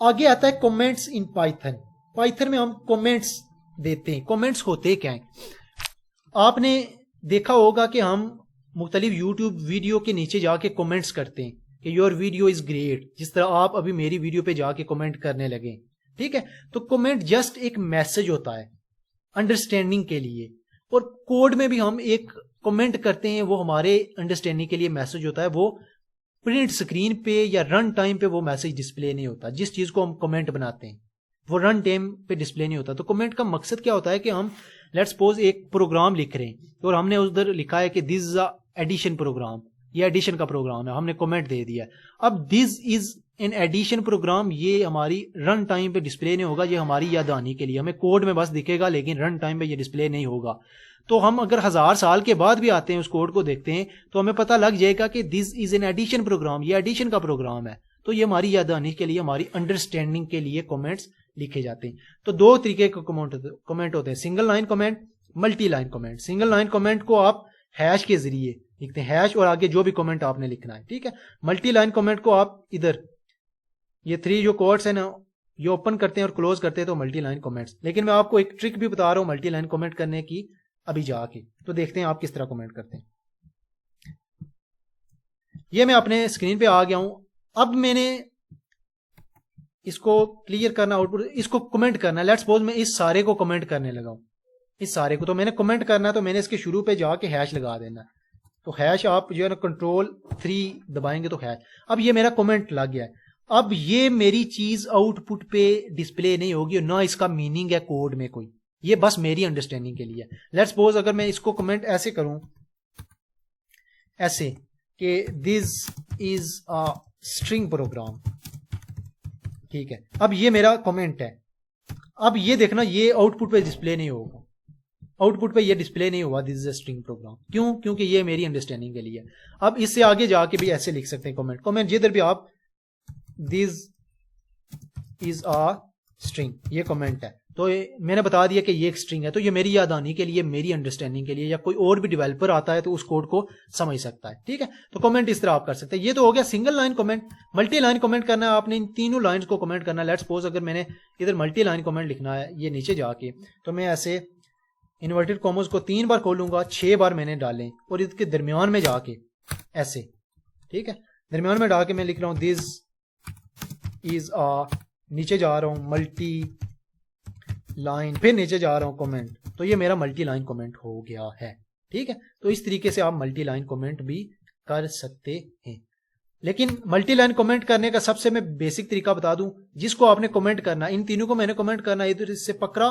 आगे आता है कमेंट्स इन पाइथन। पाइथन में हम कमेंट्स देते हैं। कमेंट्स होते क्या हैं? आपने देखा होगा कि हम मुख्तलिफ यूट्यूब वीडियो के नीचे जाके कमेंट्स करते हैं कि योर वीडियो इज ग्रेट, जिस तरह आप अभी मेरी वीडियो पे जाके कमेंट करने लगे। ठीक है, तो कमेंट जस्ट एक मैसेज होता है अंडरस्टैंडिंग के लिए, और कोड में भी हम एक कमेंट करते हैं, वो हमारे अंडरस्टैंडिंग के लिए मैसेज होता है। वो प्रिंट स्क्रीन पे या रन टाइम पे वो मैसेज डिस्प्ले नहीं होता। जिस चीज को हम कमेंट बनाते हैं वो रन टाइम पे डिस्प्ले नहीं होता। तो कमेंट का मकसद क्या होता है कि हम लेट्स सपोज एक प्रोग्राम लिख रहे हैं और हमने उधर लिखा है कि this is a addition program, ये एडिशन का प्रोग्राम है, हमने कमेंट दे दिया। अब this is an addition program, ये हमारी रन टाइम पे डिस्प्ले नहीं होगा, ये हमारी याद आने के लिए, हमें कोड में बस दिखेगा लेकिन रन टाइम पे ये डिस्प्ले नहीं होगा। तो हम अगर 1000 साल के बाद भी आते हैं उस कोड को देखते हैं तो हमें पता लग जाएगा कि this is an addition program, ये एडिशन का प्रोग्राम है। तो ये हमारी याद आने के लिए, हमारी अंडरस्टैंडिंग के लिए कमेंट्स लिखे जाते हैं। तो दो तरीके के कमेंट होते हैं, single line comment, multi line comment. Single line comment को आप हैश के जरिए लिखते हैं, हैश और आगे जो भी कमेंट आपने लिखना है। ठीक है, मल्टी लाइन कमेंट को आप इधर ये 3 जो कोट्स है ना, ये ओपन करते हैं और क्लोज करते हैं तो मल्टी लाइन कमेंट्स। लेकिन मैं आपको एक ट्रिक भी बता रहा हूं मल्टी लाइन कमेंट करने की अभी जाके, तो देखते हैं आप किस तरह कमेंट करते हैं। ये मैं अपने स्क्रीन पे आ गया हूं। अब मैंने इसको क्लियर करना, आउटपुट इसको कमेंट करना है। लेट्स सपोज मैं इस सारे को कमेंट करने लगा हूं, इस सारे को। तो मैंने कमेंट करना है तो मैंने इसके शुरू पे जाके हैश लगा देना। तो हैश आप जो है ना Ctrl+3 दबाएंगे तो हैश। अब ये मेरा कमेंट लग गया है। अब ये मेरी चीज आउटपुट पे डिस्प्ले नहीं होगी, ना इसका मीनिंग है कोड में कोई, ये बस मेरी अंडरस्टैंडिंग के लिए। लेट्स सपोज अगर मैं इसको कमेंट ऐसे करूं, ऐसे कि this is a string program, ठीक है। अब ये मेरा कमेंट है। अब ये देखना, ये आउटपुट पे डिस्प्ले नहीं होगा, आउटपुट पे ये डिस्प्ले नहीं हुआ this is a string program. क्यों? क्योंकि ये मेरी अंडरस्टैंडिंग के लिए। अब इससे आगे जाके भी ऐसे लिख सकते हैं कमेंट जिधर भी आप, दिस इज अ स्ट्रिंग, ये कमेंट है। तो मैंने बता दिया कि ये एक स्ट्रिंग है, तो ये मेरी याद आने के लिए, मेरी अंडरस्टैंडिंग के लिए, या कोई और भी डेवलपर आता है तो उस कोड को समझ सकता है। ठीक है, तो कमेंट इस तरह आप कर सकते हैं। ये तो हो गया single line comment. Multi line comment करना है आपने, इन तीनों लाइंस को कमेंट करना है। लेट्स सपोज अगर मैंने इधर मल्टी लाइन कमेंट लिखना है ये नीचे जाके, तो मैं ऐसे इन्वर्टेड कॉमर्स को 3 बार खोलूंगा, 6 बार मैंने डाले और इसके दरमियान में जाके ऐसे, ठीक है, दरमियान में डाल के मैं लिख रहा हूं दिस इज अ, नीचे जा रहा हूं मल्टी लाइन, फिर नीचे जा रहा हूं कमेंट, तो ये मेरा मल्टी लाइन कमेंट हो गया है। ठीक है, तो इस तरीके से आप मल्टी लाइन कमेंट भी कर सकते हैं। लेकिन मल्टी लाइन कमेंट करने का सबसे मैं बेसिक तरीका बता दूं, जिसको आपने कमेंट करना, इन तीनों को मैंने कमेंट करना, इधर से पकड़ा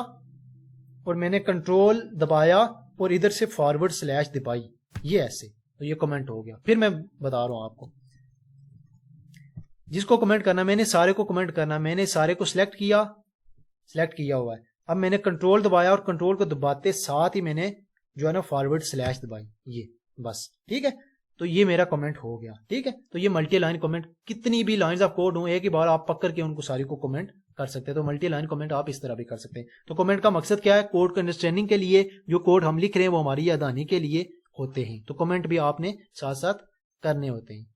और मैंने कंट्रोल दबाया और इधर से फॉरवर्ड स्लैश दबाई, ये ऐसे, तो ये कमेंट हो गया। फिर मैं बता रहा हूं आपको, जिसको कमेंट करना, मैंने सारे को कमेंट करना, मैंने सारे को सिलेक्ट किया हुआ है। अब मैंने कंट्रोल दबाया और कंट्रोल को दबाते साथ ही मैंने जो है ना फॉरवर्ड स्लैश दबाई, ये बस। ठीक है, तो ये मेरा कमेंट हो गया। ठीक है, तो ये मल्टी लाइन कमेंट, कितनी भी लाइंस ऑफ कोड हो एक ही बार आप पकड़ के उनको सारी को कमेंट कर सकते हैं। तो मल्टी लाइन कमेंट आप इस तरह भी कर सकते हैं। तो कमेंट का मकसद क्या है? कोड को अंडरस्टैंडिंग के लिए, जो कोड हम लिख रहे हैं वो हमारी याद आने के लिए होते हैं। तो कमेंट भी आपने साथ साथ करने होते हैं।